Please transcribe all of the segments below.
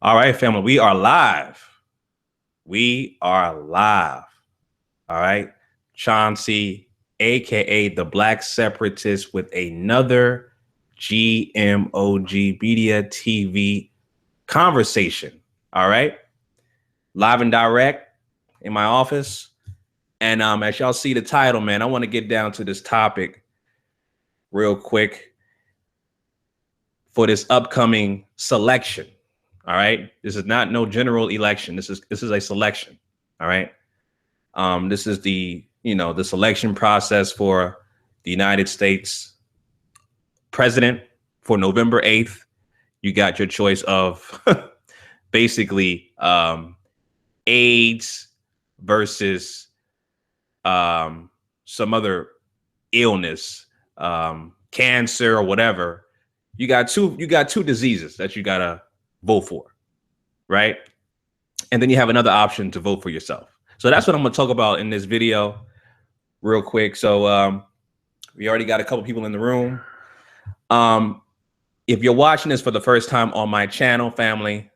All right, family, we are live. We are live. All right. Chauncey, aka the Black Separatist, with another GMOG Media TV conversation. All right. Live and direct in my office. And as y'all see the title, man, I want to get down to this topic real quick for this upcoming selection. All right. This is not no general election. This is a selection. All right. This is the selection process for the United States president for November 8th. You got your choice of basically AIDS versus some other illness, cancer or whatever. You got two diseases that you gotta vote for, right? And then you have another option to vote for yourself. So that's what I'm gonna talk about in this video real quick. So we already got a couple people in the room. If you're watching this for the first time on my channel, family,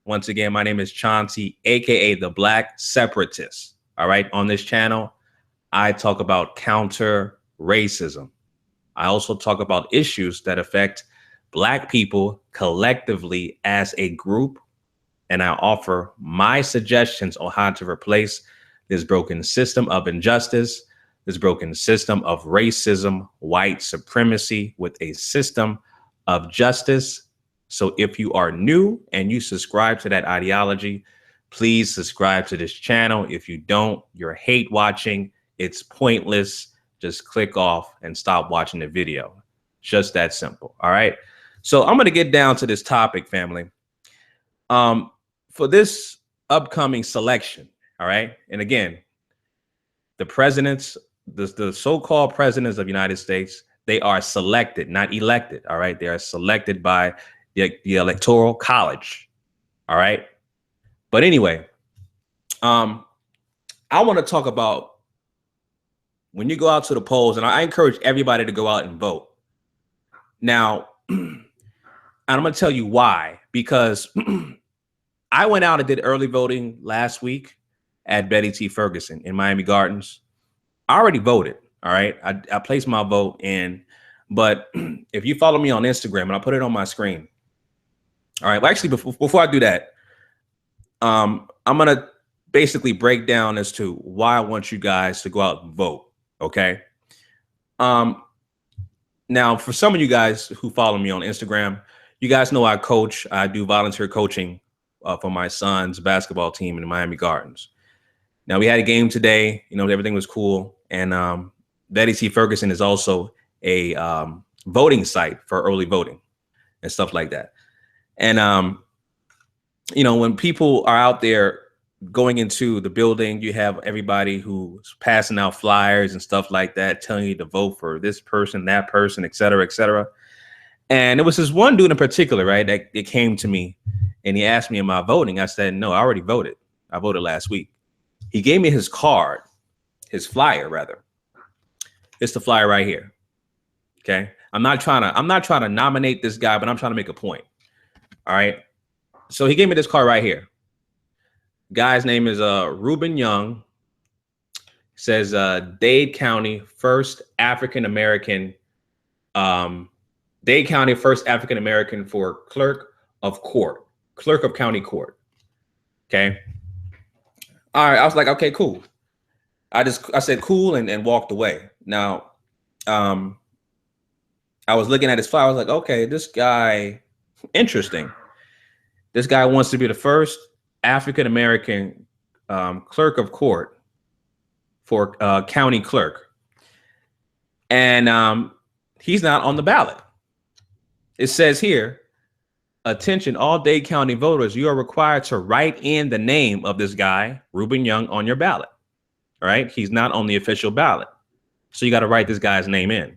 once again, my name is Chauncey, aka the Black Separatist. All right, on this channel, I talk about counter racism. I also talk about issues that affect Black people collectively as a group, and I offer my suggestions on how to replace this broken system of injustice, this broken system of racism, white supremacy, with a system of justice. So if you are new and you subscribe to that ideology, please subscribe to this channel. If you don't, you're hate watching. It's pointless. Just click off and stop watching the video. Just that simple. All right. So I'm going to get down to this topic, family. For this upcoming selection. All right. And again, the presidents, the so-called presidents of the United States, they are selected, not elected. All right. They are selected by the Electoral College. All right. But anyway, I want to talk about when you go out to the polls, and I encourage everybody to go out and vote. Now, and I'm going to tell you why, because I went out and did early voting last week at Betty T. Ferguson in Miami Gardens. I already voted. All right. I placed my vote in. But if you follow me on Instagram, and I'll put it on my screen. All right. Well, actually, before I do that, I'm going to basically break down as to why I want you guys to go out and vote. OK. Now, for some of you guys who follow me on Instagram, you guys know I coach. I do volunteer coaching for my son's basketball team in the Miami Gardens. Now, we had a game today. Everything was cool. And Betty T. Ferguson is also a voting site for early voting and stuff like that. And, when people are out there going into the building, you have everybody who's passing out flyers and stuff like that, telling you to vote for this person, that person, et cetera, et cetera. And it was this one dude in particular, right, that it came to me and he asked me, am I voting? I said, no, I already voted. I voted last week. He gave me his card, his flyer, rather. It's the flyer right here. OK, I'm not trying to nominate this guy, but I'm trying to make a point. All right. So he gave me this card right here. Guy's name is Reuben Young. Says Dade County first African American. Dade County first African American for clerk of county court. Okay. All right. I was like, okay, cool. I said cool and walked away. Now, I was looking at his file. I was like, okay, this guy, interesting. This guy wants to be the first African American clerk of court for county clerk. And he's not on the ballot. It says here, attention, all Dade County voters, you are required to write in the name of this guy, Reuben Young, on your ballot. All right. He's not on the official ballot. So you got to write this guy's name in.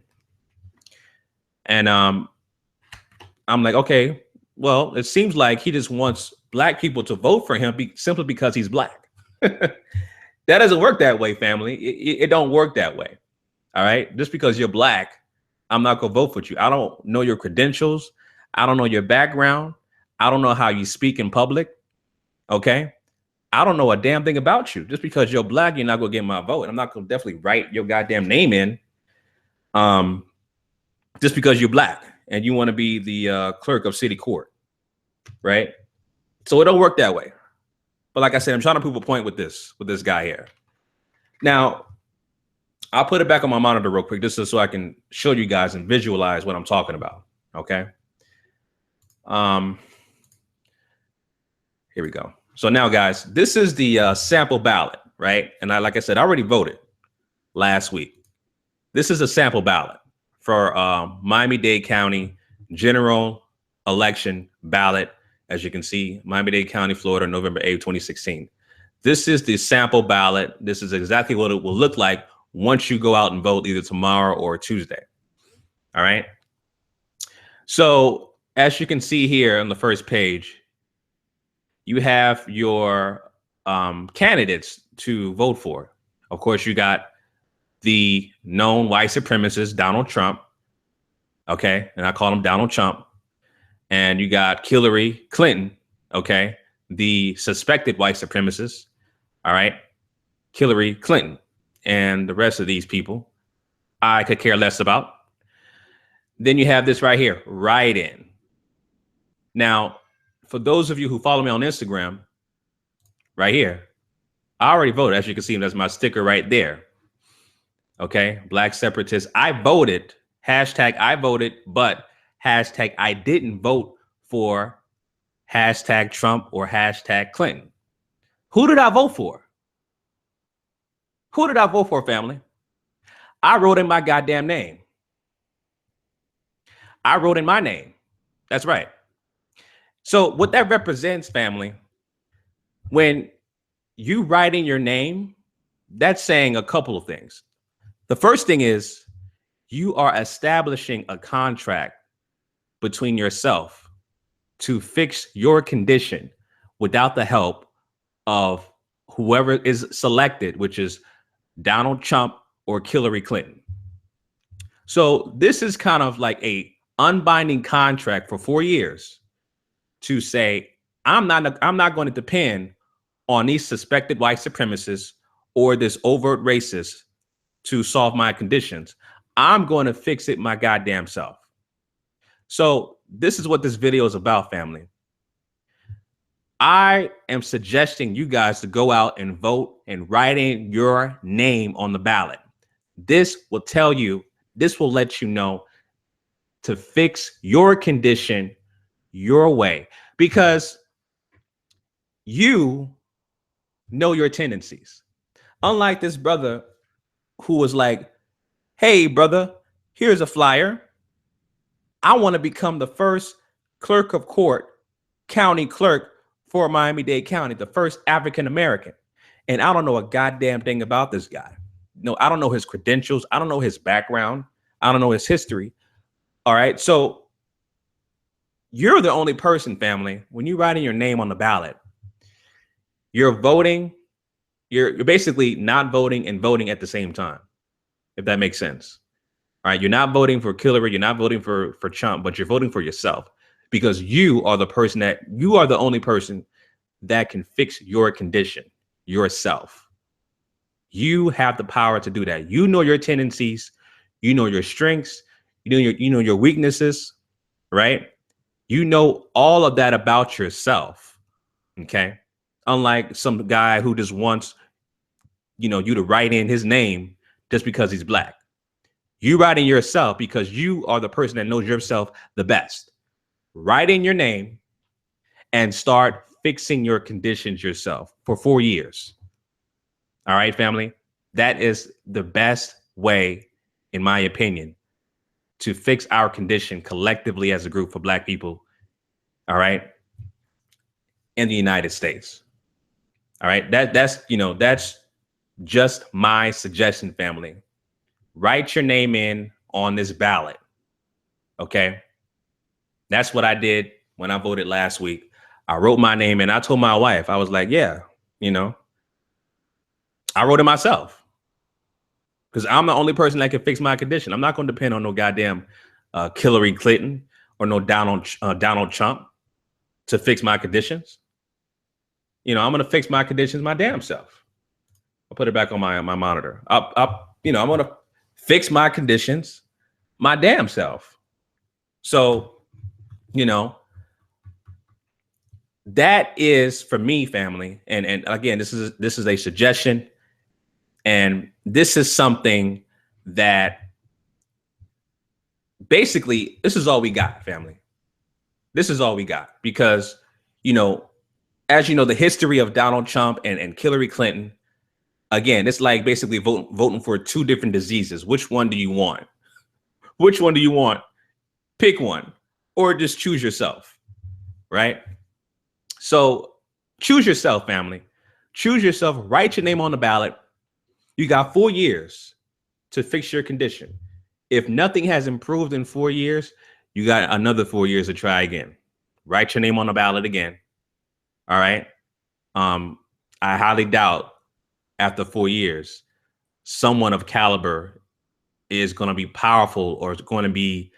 And I'm like, OK, well, it seems like he just wants Black people to vote for him simply because he's Black. That doesn't work that way, family. It don't work that way. All right. Just because you're Black, I'm not going to vote for you. I don't know your credentials. I don't know your background. I don't know how you speak in public. Okay. I don't know a damn thing about you. Just because you're black, you're not going to get my vote. I'm not going to definitely write your goddamn name in. Just because you're black and you want to be the clerk of city court. Right. So it don't work that way. But like I said, I'm trying to prove a point with this guy here. Now, I'll put it back on my monitor real quick, just so I can show you guys and visualize what I'm talking about. Okay. Here we go. So now, guys, this is the sample ballot, right? And like I said, I already voted last week. This is a sample ballot for Miami-Dade County general election ballot. As you can see, Miami-Dade County, Florida, November 8th, 2016. This is the sample ballot. This is exactly what it will look like once you go out and vote either tomorrow or Tuesday. All right. So as you can see here on the first page, you have your candidates to vote for. Of course, you got the known white supremacist, Donald Trump. Okay. And I call him Donald Trump. And you got Killary Clinton. Okay. The suspected white supremacist. All right. Hillary Clinton. And the rest of these people I could care less about. Then you have this right here, write-in. Now, for those of you who follow me on Instagram, right here, I already voted. As you can see, that's my sticker right there. Okay, black separatist. I voted, hashtag I voted, but hashtag I didn't vote for hashtag Trump or hashtag Clinton. Who did I vote for? Who did I vote for, family? I wrote in my goddamn name. I wrote in my name. That's right. So what that represents, family, when you write in your name, that's saying a couple of things. The first thing is you are establishing a contract between yourself to fix your condition without the help of whoever is selected, which is Donald Trump or Hillary Clinton. So this is kind of like a unbinding contract for 4 years to say, I'm not going to depend on these suspected white supremacists or this overt racist to solve my conditions. I'm going to fix it my goddamn self. So this is what this video is about, family. I am suggesting you guys to go out and vote and write in your name on the ballot. This will tell you, this will let you know to fix your condition your way, because you know your tendencies. Unlike this brother who was like, hey, brother, here's a flyer. I want to become the first clerk of court, county clerk for Miami-Dade County, the first African-American. And I don't know a goddamn thing about this guy. No, I don't know his credentials. I don't know his background. I don't know his history. All right. So you're the only person, family, when you're writing your name on the ballot, you're voting. You're basically not voting and voting at the same time, if that makes sense. All right. You're not voting for Killary. You're not voting for Trump, but you're voting for yourself, because you are the person you are the only person that can fix your condition yourself. You have the power to do that. You know your tendencies. You know your strengths. You know your weaknesses, right? You know all of that about yourself. Okay. Unlike some guy who just wants, you to write in his name just because he's black. You write in yourself because you are the person that knows yourself the best. Write in your name and start fixing your conditions yourself for 4 years. All right, family. That is the best way, in my opinion, to fix our condition collectively as a group for black people. All right. In the United States. All right. That's just my suggestion, family. Write your name in on this ballot. Okay. That's what I did when I voted last week. I wrote my name in. I told my wife, I was like, yeah, I wrote it myself, because I'm the only person that can fix my condition. I'm not going to depend on no goddamn Hillary Clinton or no Donald Trump to fix my conditions. You know, I'm going to fix my conditions my damn self. I'll put it back on my monitor. I'm going to fix my conditions my damn self. So, you know, that is for me, family. And again, this is a suggestion. And this is something that basically, this is all we got, family. This is all we got because, you know, as you know, the history of Donald Trump and Hillary Clinton, again, it's like basically voting for two different diseases. Which one do you want? Which one do you want? Pick one or just choose yourself, right? So choose yourself, family. Choose yourself. Write your name on the ballot. You got 4 years to fix your condition. If nothing has improved in 4 years, you got another 4 years to try again. Write your name on the ballot again. All right. I highly doubt after 4 years, someone of caliber is going to be powerful or is going to be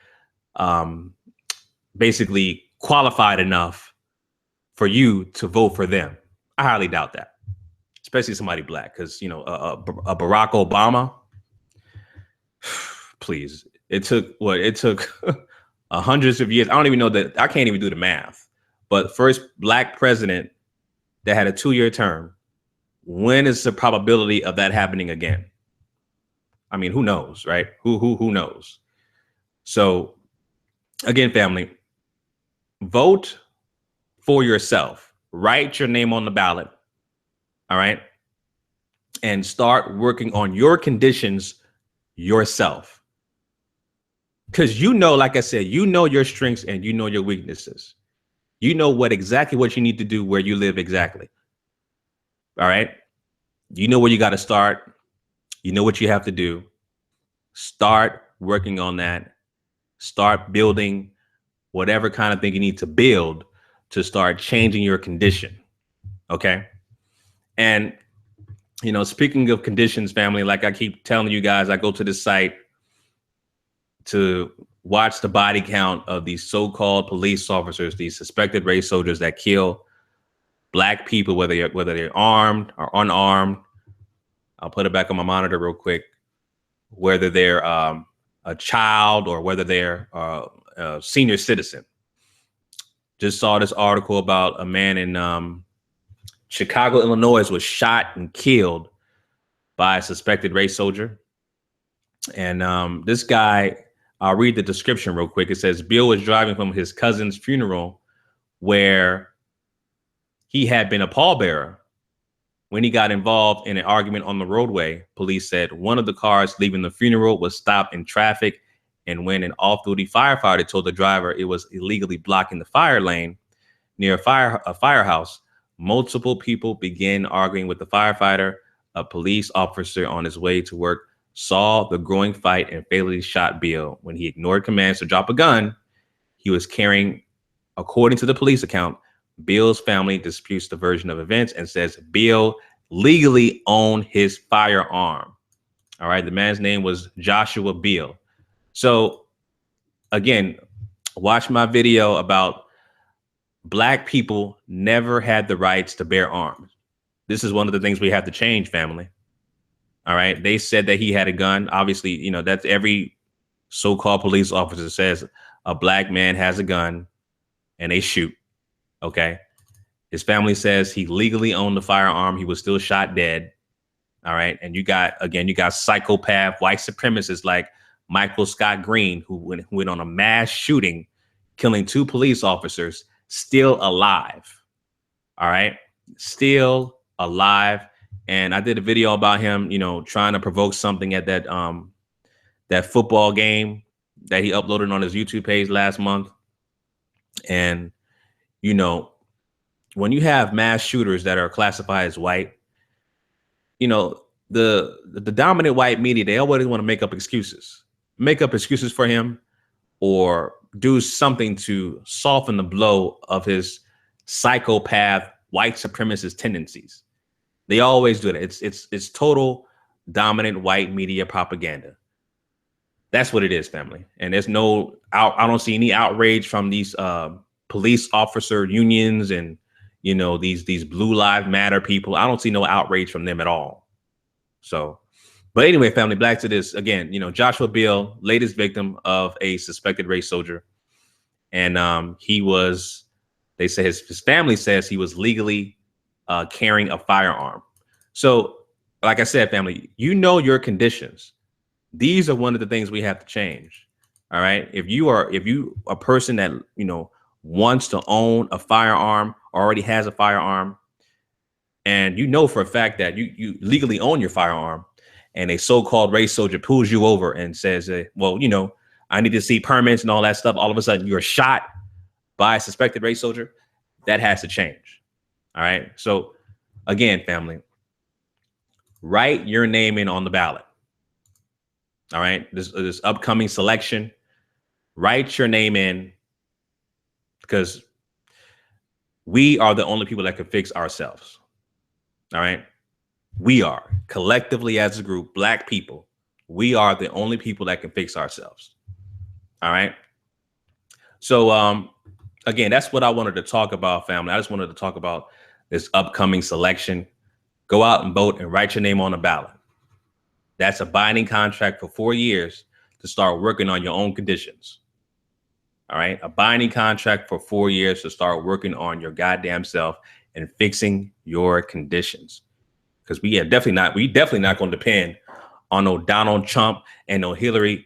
basically qualified enough for you to vote for them. I highly doubt that, especially somebody black, because, you know, a Barack Obama, please, it took hundreds of years. I don't even know that. I can't even do the math. But first black president that had a 2-year term. When is the probability of that happening again? I mean, who knows, right? Who knows? So again, family, vote for yourself. Write your name on the ballot. All right. And start working on your conditions yourself. Because you know, like I said, you know your strengths and you know your weaknesses. You know exactly what you need to do where you live exactly. All right. You know where you got to start. You know what you have to do. Start working on that. Start building whatever kind of thing you need to build to start changing your condition. Okay. And, you know, speaking of conditions, family, like I keep telling you guys, I go to this site to watch the body count of these so-called police officers, these suspected race soldiers that kill black people, whether they're armed or unarmed. I'll put it back on my monitor real quick. Whether they're a child or whether they're a senior citizen. Just saw this article about a man in Chicago, Illinois, was shot and killed by a suspected race soldier. And this guy, I'll read the description real quick. It says Bill was driving from his cousin's funeral where he had been a pallbearer when he got involved in an argument on the roadway. Police said one of the cars leaving the funeral was stopped in traffic. And when an off-duty firefighter told the driver it was illegally blocking the fire lane near a firehouse, multiple people began arguing with the firefighter. A police officer on his way to work saw the growing fight and fatally shot Bill. When he ignored commands to drop a gun he was carrying, according to the police account, Bill's family disputes the version of events and says Bill legally owned his firearm. All right. The man's name was Joshua Bill. So again, watch my video about black people never had the rights to bear arms. This is one of the things we have to change, family. All right. They said that he had a gun. Obviously, you know, that's every so-called police officer says a black man has a gun and they shoot. OK, his family says he legally owned the firearm. He was still shot dead. All right. And you got psychopath white supremacists like Michael Scott Green, who went on a mass shooting, killing 2 police officers, still alive. All right. Still alive. And I did a video about him, you know, trying to provoke something at that football game that he uploaded on his YouTube page last month. And, you know, when you have mass shooters that are classified as white, you know, the dominant white media, they always want to make up excuses for him or do something to soften the blow of his psychopath white supremacist tendencies. They always do that. It's total dominant white media propaganda. That's what it is, family. And there's I don't see any outrage from these police officer unions and, you know, these Blue Lives Matter people. I don't see no outrage from them at all. So, but anyway, family, back to this again. You know, Joshua Beal, latest victim of a suspected race soldier, and he was. They say his family says he was legally carrying a firearm. So, like I said, family, you know your conditions. These are one of the things we have to change. All right. If you a person that, you know, wants to own a firearm, already has a firearm, and you know for a fact that you legally own your firearm, and a so-called race soldier pulls you over and says, well, you know, I need to see permits and all that stuff. All of a sudden you're shot by a suspected race soldier. That has to change. All right. So again, family, write your name in on the ballot. All right. This upcoming selection, write your name in, because we are the only people that can fix ourselves. All right. We are collectively as a group, Black people. We are the only people that can fix ourselves. All right. So, again, that's what I wanted to talk about, family. I just wanted to talk about this upcoming selection. Go out and vote and write your name on the ballot. That's a binding contract for 4 years to start working on your own conditions. All right. A binding contract for 4 years to start working on your goddamn self and fixing your conditions. Because we definitely not going to depend on no Donald Trump and no Killary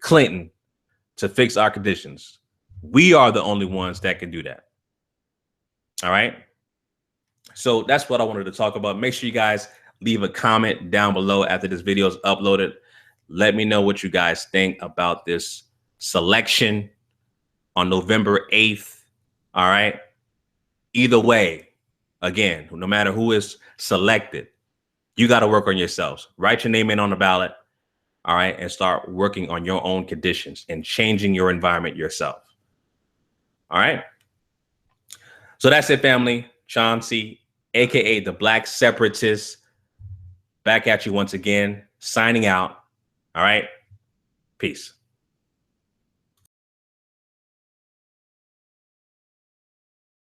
Clinton to fix our conditions. We are the only ones that can do that. All right. So that's what I wanted to talk about. Make sure you guys leave a comment down below after this video is uploaded. Let me know what you guys think about this selection on November 8th. All right. Either way, again, no matter who is selected, you got to work on yourselves. Write your name in on the ballot. All right. And start working on your own conditions and changing your environment yourself. All right. So that's it, family. Chauncey, aka the Black Separatist, back at you once again, signing out. All right. Peace.